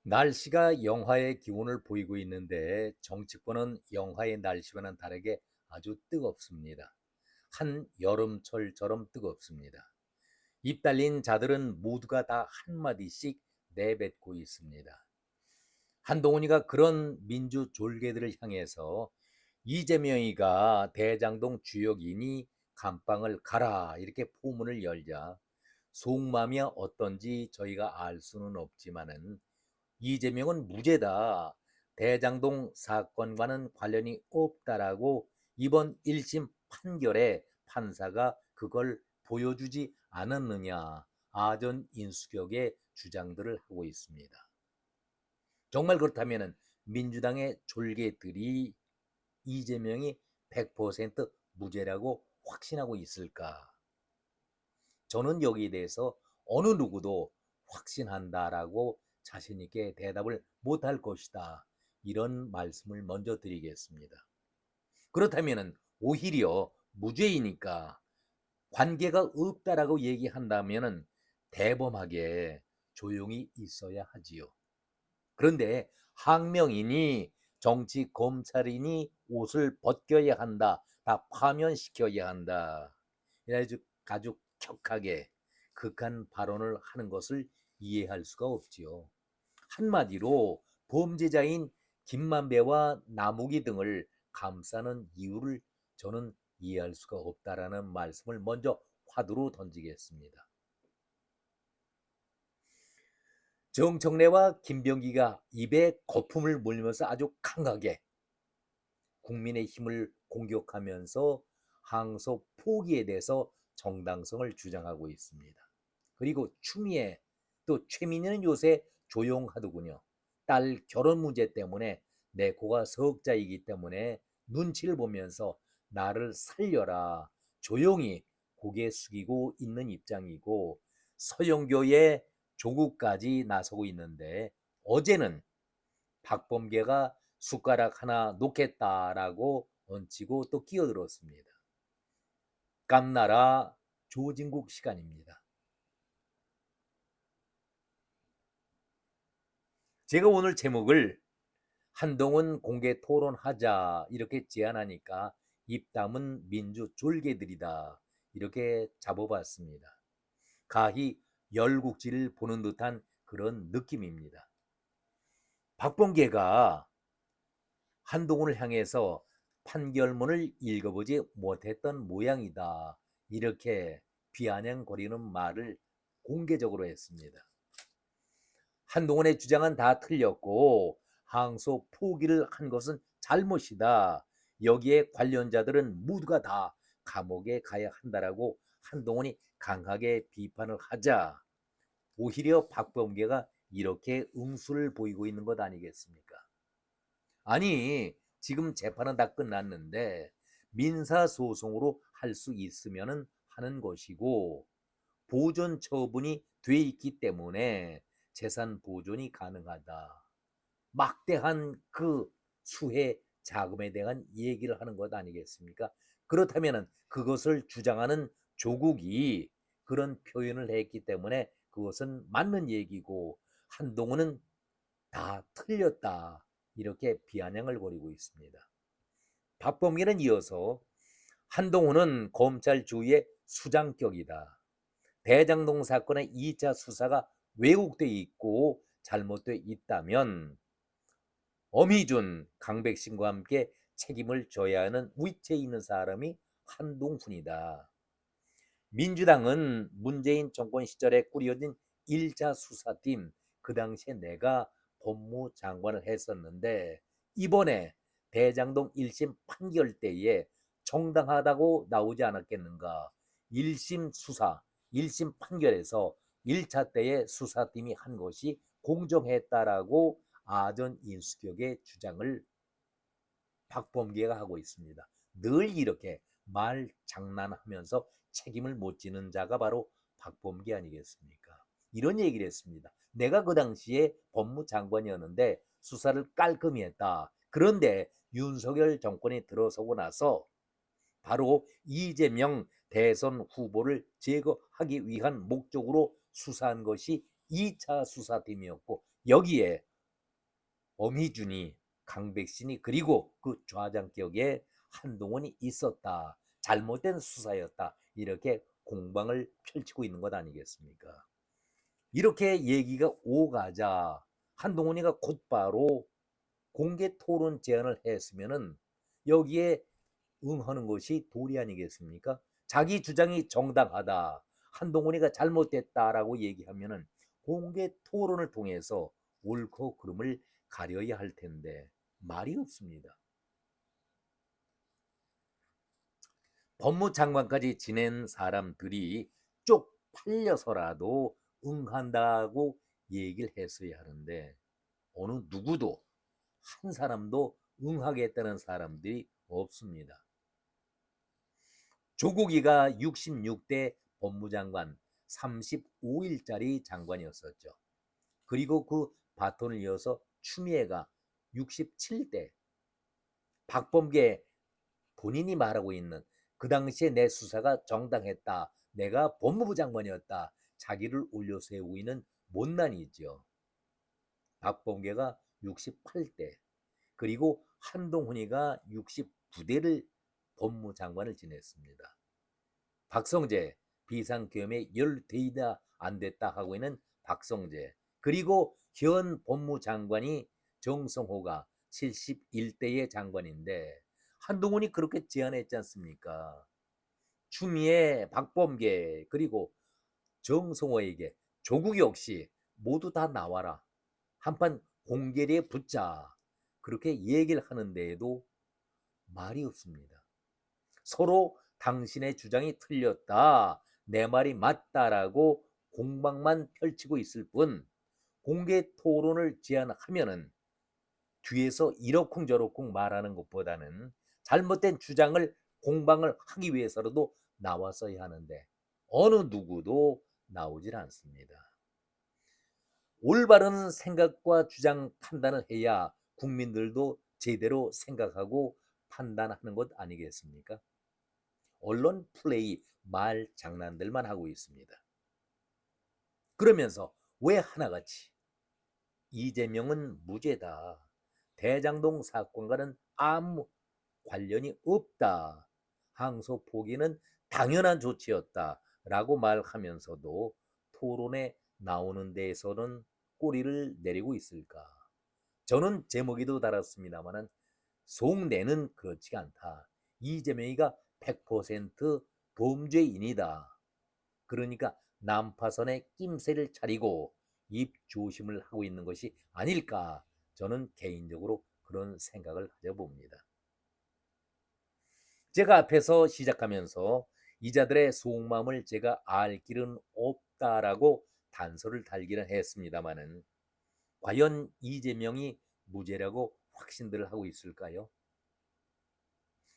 날씨가 영하의 기온을 보이고 있는데 정치권은 영하의 날씨와는 다르게 아주 뜨겁습니다. 한 여름철처럼 뜨겁습니다. 입 달린 자들은 모두가 다 한마디씩 내뱉고 있습니다. 한동훈이가 그런 민주 졸개들을 향해서 이재명이가 대장동 주역이니 감방을 가라 이렇게 포문을 열자 속마음이 어떤지 저희가 알 수는 없지만은 이재명은 무죄다. 대장동 사건과는 관련이 없다라고 이번 1심 판결에 판사가 그걸 보여주지 않았느냐. 아전 인수격의 주장들을 하고 있습니다. 정말 그렇다면 민주당의 졸개들이 이재명이 100% 무죄라고 확신하고 있을까? 저는 여기에 대해서 어느 누구도 확신한다라고 자신 있게 대답을 못할 것이다. 이런 말씀을 먼저 드리겠습니다. 그렇다면 오히려 무죄이니까 관계가 없다라고 얘기한다면 대범하게 조용히 있어야 하지요. 그런데 항명이니 정치 검찰이니 옷을 벗겨야 한다. 다 파면시켜야 한다. 아주 격하게 극한 발언을 하는 것을 이해할 수가 없지요. 한마디로 범죄자인 김만배와 남욱이 등을 감싸는 이유를 저는 이해할 수가 없다라는 말씀을 먼저 화두로 던지겠습니다. 정청래와 김병기가 입에 거품을 물면서 아주 강하게 국민의힘을 공격하면서 항소 포기에 대해서 정당성을 주장하고 있습니다. 그리고 추미애 또 최민희는 요새 조용하더군요. 딸 결혼 문제 때문에 내 코가 석자이기 때문에 눈치를 보면서 나를 살려라 조용히 고개 숙이고 있는 입장이고 서영교의 조국까지 나서고 있는데 어제는 박범계가 숟가락 하나 놓겠다라고 얹히고 또 끼어들었습니다. 깜나라 조진국 시간입니다. 제가 오늘 제목을 한동훈 공개 토론하자 이렇게 제안하니까 입담은 민주 졸개들이다 이렇게 잡아봤습니다. 가히 열국지를 보는 듯한 그런 느낌입니다. 박범계가 한동훈을 향해서 판결문을 읽어보지 못했던 모양이다. 이렇게 비아냥거리는 말을 공개적으로 했습니다. 한동훈의 주장은 다 틀렸고 항소 포기를 한 것은 잘못이다. 여기에 관련자들은 모두가 다 감옥에 가야 한다라고 한동훈이 강하게 비판을 하자 오히려 박범계가 이렇게 응수를 보이고 있는 것 아니겠습니까? 아니 지금 재판은 다 끝났는데 민사소송으로 할 수 있으면 하는 것이고 보존 처분이 돼 있기 때문에 재산 보존이 가능하다. 막대한 그 수혜 자금에 대한 얘기를 하는 것 아니겠습니까? 그렇다면 그것을 주장하는 조국이 그런 표현을 했기 때문에 그것은 맞는 얘기고 한동훈은 다 틀렸다. 이렇게 비아냥을 벌이고 있습니다. 박범계는 이어서 한동훈은 검찰 주위의 수장격이다. 대장동 사건의 2차 수사가 왜곡돼 있고 잘못돼 있다면 엄희준, 강백신과 함께 책임을 져야 하는 위치에 있는 사람이 한동훈이다. 민주당은 문재인 정권 시절에 꾸려진 1차 수사팀, 그 당시에 내가 법무장관을 했었는데 이번에 대장동 1심 판결 때에 정당하다고 나오지 않았겠는가. 1심 수사, 1심 판결에서 1차 때의 수사팀이 한 것이 공정했다라고 아전 인수격의 주장을 박범계가 하고 있습니다. 늘 이렇게 말 장난하면서 책임을 못 지는 자가 바로 박범계 아니겠습니까? 이런 얘기를 했습니다. 내가 그 당시에 법무장관이었는데 수사를 깔끔히 했다. 그런데 윤석열 정권이 들어서고 나서 바로 이재명 대선 후보를 제거하기 위한 목적으로 수사한 것이 2차 수사팀이었고 여기에 엄희준이, 강백신이 그리고 그 좌장격에 한동훈이 있었다. 잘못된 수사였다. 이렇게 공방을 펼치고 있는 것 아니겠습니까? 이렇게 얘기가 오가자 한동훈이가 곧바로 공개 토론 제안을 했으면은 여기에 응하는 것이 도리 아니겠습니까? 자기 주장이 정당하다. 한동훈이가 잘못됐다라고 얘기하면은 공개 토론을 통해서 옳고 그름을 가려야 할 텐데 말이 없습니다. 법무장관까지 지낸 사람들이 쪽팔려서라도 응한다고 얘기를 했어야 하는데 어느 누구도 한 사람도 응하겠다는 사람들이 없습니다. 조국이가 66대 법무장관 35일짜리 장관이었었죠. 그리고 그 바톤을 이어서 추미애가 67대, 박범계 본인이 말하고 있는 그 당시에 내 수사가 정당했다. 내가 법무부 장관이었다. 자기를 올려 세우고 있는 못난이죠. 박범계가 68대, 그리고 한동훈이가 69대를 법무장관을 지냈습니다. 박성재 비상계엄에 10대이다 안 됐다 하고 있는 박성재, 그리고 현 법무장관이 정성호가 71대의 장관인데 한동훈이 그렇게 제안했지 않습니까? 추미애, 박범계 그리고 정성호에게 조국 역시 모두 다 나와라. 한판 공개리에 붙자. 그렇게 얘기를 하는데에도 말이 없습니다. 서로 당신의 주장이 틀렸다. 내 말이 맞다라고 공방만 펼치고 있을 뿐 공개 토론을 제안하면은 뒤에서 이러쿵저러쿵 말하는 것보다는 잘못된 주장을 공방을 하기 위해서라도 나왔어야 하는데 어느 누구도 나오질 않습니다. 올바른 생각과 주장 판단을 해야 국민들도 제대로 생각하고 판단하는 것 아니겠습니까? 언론 플레이 말 장난들만 하고 있습니다. 그러면서 왜 하나같이 이재명은 무죄다. 대장동 사건과는 아무 관련이 없다. 항소 포기는 당연한 조치였다. 라고 말하면서도 토론에 나오는 데에서는 꼬리를 내리고 있을까? 저는 제목에도 달았습니다만은 속내는 그렇지 않다. 이재명이가 100% 범죄인이다. 그러니까 난파선에 낌새를 차리고 입 조심을 하고 있는 것이 아닐까. 저는 개인적으로 그런 생각을 가져봅니다. 제가 앞에서 시작하면서 이자들의 속마음을 제가 알 길은 없다라고 단서를 달기는 했습니다마는 과연 이재명이 무죄라고 확신들을 하고 있을까요?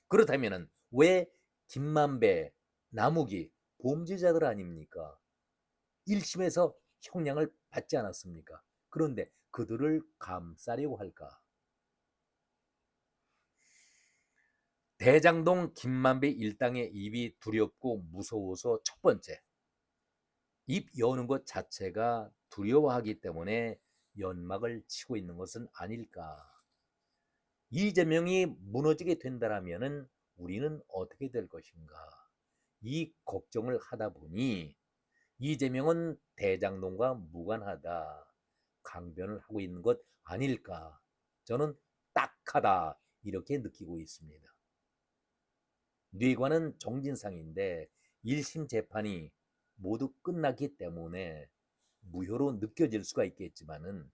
그렇다면 왜 김만배, 남욱이 범죄자들 아닙니까? 1심에서 형량을 받지 않았습니까? 그런데 그들을 감싸려고 할까? 대장동 김만배 일당의 입이 두렵고 무서워서 첫 번째, 입 여는 것 자체가 두려워하기 때문에 연막을 치고 있는 것은 아닐까? 이재명이 무너지게 된다면 우리는 어떻게 될 것인가? 이 걱정을 하다 보니 이재명은 대장동과 무관하다. 강변을 하고 있는 것 아닐까? 저는 딱하다. 이렇게 느끼고 있습니다. 뇌관은 정진상인데 1심 재판이 모두 끝났기 때문에 무효로 느껴질 수가 있겠지만은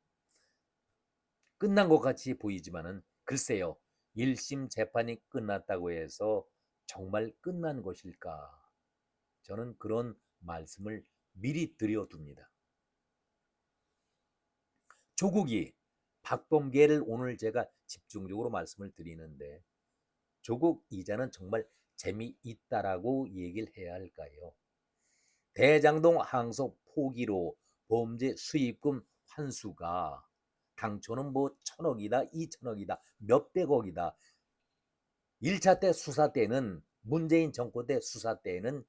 끝난 것 같이 보이지만은 글쎄요. 1심 재판이 끝났다고 해서 정말 끝난 것일까? 저는 그런 말씀을 미리 드려둡니다. 조국이 박범계를 오늘 제가 집중적으로 말씀을 드리는데 조국 이자는 정말 재미있다라고 얘기를 해야 할까요? 대장동 항소 포기로 범죄 수익금 환수가 당초는 뭐 1,000억이다, 2,000억이다, 몇백억이다. 1차 때 수사 때는 문재인 정권 때 수사 때는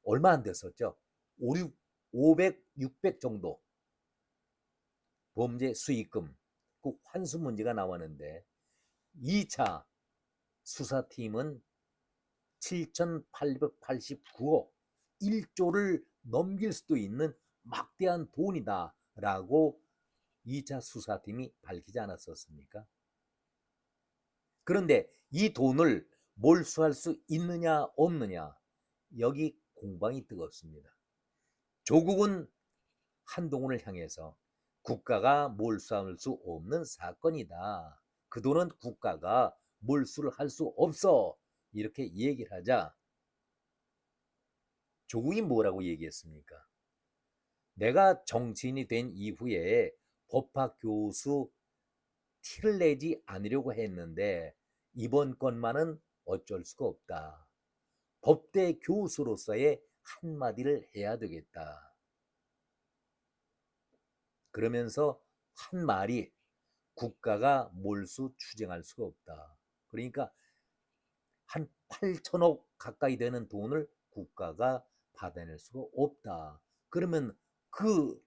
얼마 안 됐었죠. 500, 600 정도 범죄 수익금. 입국 환수 문제가 나왔는데 2차 수사팀은 7,889억 1조를 넘길 수도 있는 막대한 돈이다라고 2차 수사팀이 밝히지 않았었습니까? 그런데 이 돈을 몰수할 수 있느냐 없느냐, 여기 공방이 뜨겁습니다. 조국은 한동훈을 향해서 국가가 몰수할 수 없는 사건이다. 그 돈은 국가가 몰수를 할 수 없어. 이렇게 얘기를 하자 조국이 뭐라고 얘기했습니까? 내가 정치인이 된 이후에 법학 교수 티를 내지 않으려고 했는데 이번 건만은 어쩔 수가 없다. 법대 교수로서의 한마디를 해야 되겠다. 그러면서 한 말이 국가가 몰수 추징할 수가 없다. 그러니까 한 8천억 가까이 되는 돈을 국가가 받아낼 수가 없다. 그러면 그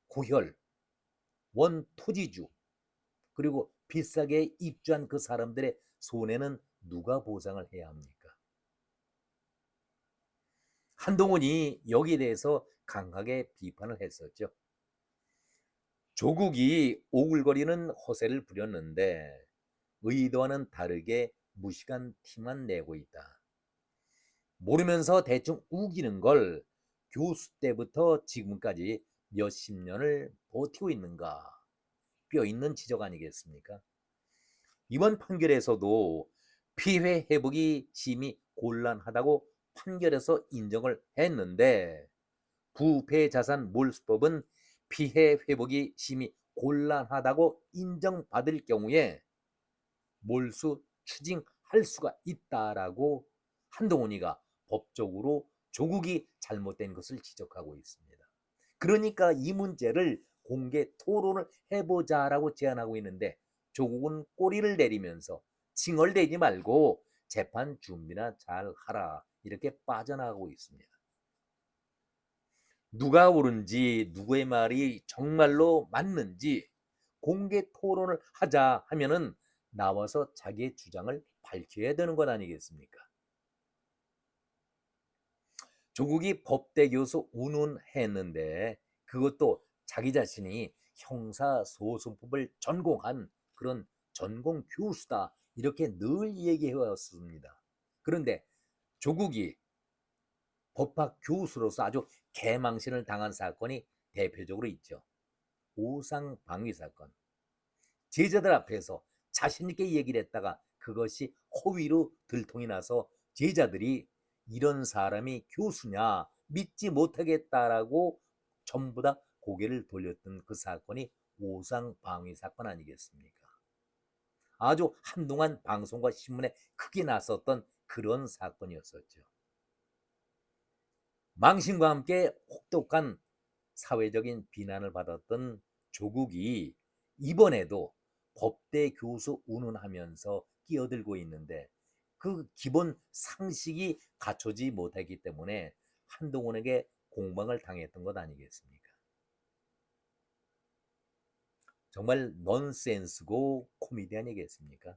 고혈, 원토지주, 그리고 비싸게 입주한 그 사람들의 손해는 누가 보상을 해야 합니까? 한동훈이 여기에 대해서 강하게 비판을 했었죠. 조국이 오글거리는 허세를 부렸는데 의도와는 다르게 무식한 티만 내고 있다. 모르면서 대충 우기는 걸 교수 때부터 지금까지 몇십 년을 버티고 있는가? 뼈있는 지적 아니겠습니까? 이번 판결에서도 피해 회복이 심히 곤란하다고 판결에서 인정을 했는데 부패자산 몰수법은 피해 회복이 심히 곤란하다고 인정받을 경우에 몰수 추징할 수가 있다라고 한동훈이가 법적으로 조국이 잘못된 것을 지적하고 있습니다. 그러니까 이 문제를 공개 토론을 해보자라고 제안하고 있는데 조국은 꼬리를 내리면서 칭얼대지 말고 재판 준비나 잘 하라 이렇게 빠져나가고 있습니다. 누가 옳은지 누구의 말이 정말로 맞는지 공개 토론을 하자 하면은 나와서 자기의 주장을 밝혀야 되는 것 아니겠습니까? 조국이 법대 교수 운운했는데 그것도 자기 자신이 형사소송법을 전공한 그런 전공 교수다 이렇게 늘 얘기해 왔습니다. 그런데 조국이 법학 교수로서 아주 개망신을 당한 사건이 대표적으로 있죠. 오상방위 사건. 제자들 앞에서 자신있게 얘기를 했다가 그것이 허위로 들통이 나서 제자들이 이런 사람이 교수냐 믿지 못하겠다라고 전부 다 고개를 돌렸던 그 사건이 오상방위 사건 아니겠습니까? 아주 한동안 방송과 신문에 크게 났었던 그런 사건이었었죠. 망신과 함께 혹독한 사회적인 비난을 받았던 조국이 이번에도 법대 교수 운운하면서 끼어들고 있는데 그 기본 상식이 갖춰지 못하기 때문에 한동훈에게 공방을 당했던 것 아니겠습니까? 정말 넌센스고 코미디 아니겠습니까?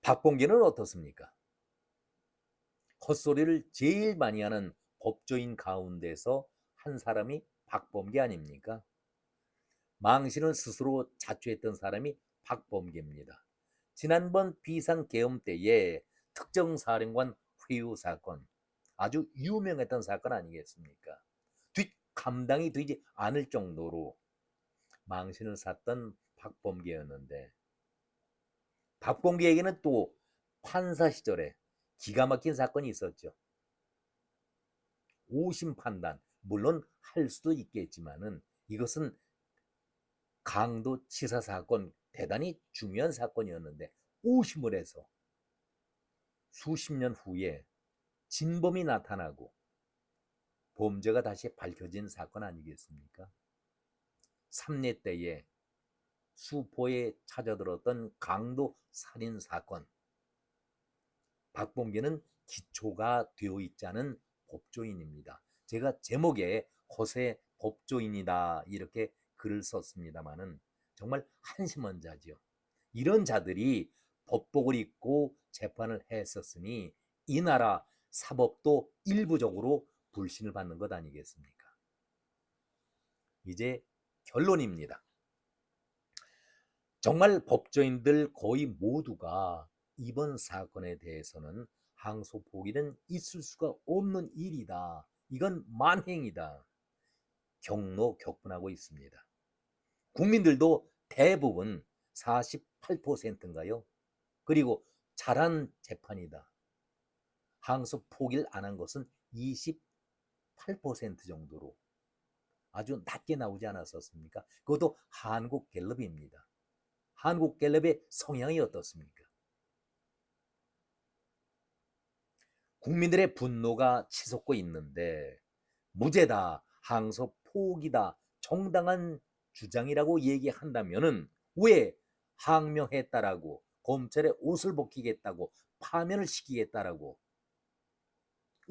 박봉계는 어떻습니까? 헛소리를 제일 많이 하는 법조인 가운데서 한 사람이 박범계 아닙니까? 망신을 스스로 자초했던 사람이 박범계입니다. 지난번 비상계엄 때에 특정 사령관 회유 사건, 아주 유명했던 사건 아니겠습니까? 감당이 되지 않을 정도로 망신을 샀던 박범계였는데 박범계에게는 또 판사 시절에 기가 막힌 사건이 있었죠. 오심 판단, 물론 할 수도 있겠지만은 이것은 강도 치사 사건, 대단히 중요한 사건이었는데 오심을 해서 수십 년 후에 진범이 나타나고 범죄가 다시 밝혀진 사건 아니겠습니까? 삼례 때에 수포에 찾아들었던 강도 살인 사건. 박범계는 기초가 되어 있지 않은 법조인입니다. 제가 제목에 허세 법조인이다 이렇게 글을 썼습니다마는 정말 한심한 자지요. 이런 자들이 법복을 입고 재판을 했었으니 이 나라 사법도 일부적으로 불신을 받는 것 아니겠습니까? 이제 결론입니다. 정말 법조인들 거의 모두가 이번 사건에 대해서는 항소 포기는 있을 수가 없는 일이다. 이건 만행이다. 경로 격분하고 있습니다. 국민들도 대부분 48%인가요? 그리고 잘한 재판이다. 항소 포기를 안 한 것은 28% 정도로 아주 낮게 나오지 않았었습니까? 그것도 한국갤럽입니다. 한국갤럽의 성향이 어떻습니까? 국민들의 분노가 치솟고 있는데 무죄다, 항소 포기다, 정당한 주장이라고 얘기한다면은 왜 항명했다라고 검찰에 옷을 벗기겠다고 파면을 시키겠다라고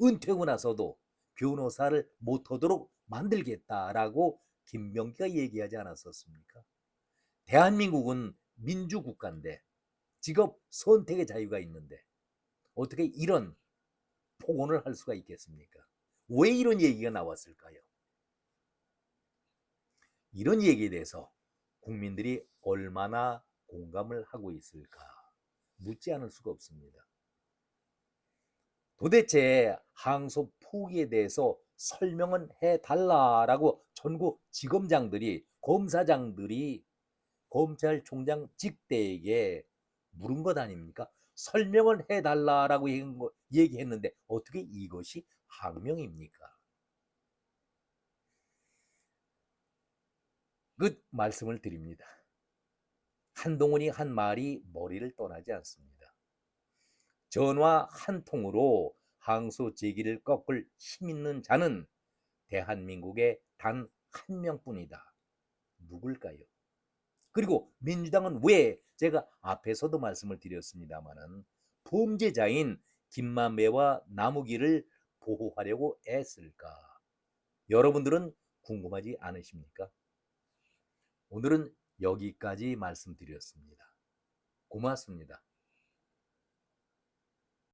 은퇴하고 나서도 변호사를 못하도록 만들겠다라고 김병기가 얘기하지 않았었습니까? 대한민국은 민주국가인데 직업 선택의 자유가 있는데 어떻게 이런 폭언을 할 수가 있겠습니까? 왜 이런 얘기가 나왔을까요? 이런 얘기에 대해서 국민들이 얼마나 공감을 하고 있을까 묻지 않을 수가 없습니다. 도대체 항소 포기에 대해서 설명은 해달라라고 전국 지검장들이 검사장들이 검찰총장 직대에게 물은 것 아닙니까? 설명을 해달라라고 얘기했는데 어떻게 이것이 항명입니까? 그 말씀을 드립니다. 한동훈이 한 말이 머리를 떠나지 않습니다. 전화 한 통으로 항소 제기를 꺾을 힘 있는 자는 대한민국에 단 한 명뿐이다. 누굴까요? 그리고 민주당은 왜 제가 앞에서도 말씀을 드렸습니다마는 범죄자인 김만배와 남욱이를 보호하려고 애쓸까? 여러분들은 궁금하지 않으십니까? 오늘은 여기까지 말씀드렸습니다. 고맙습니다.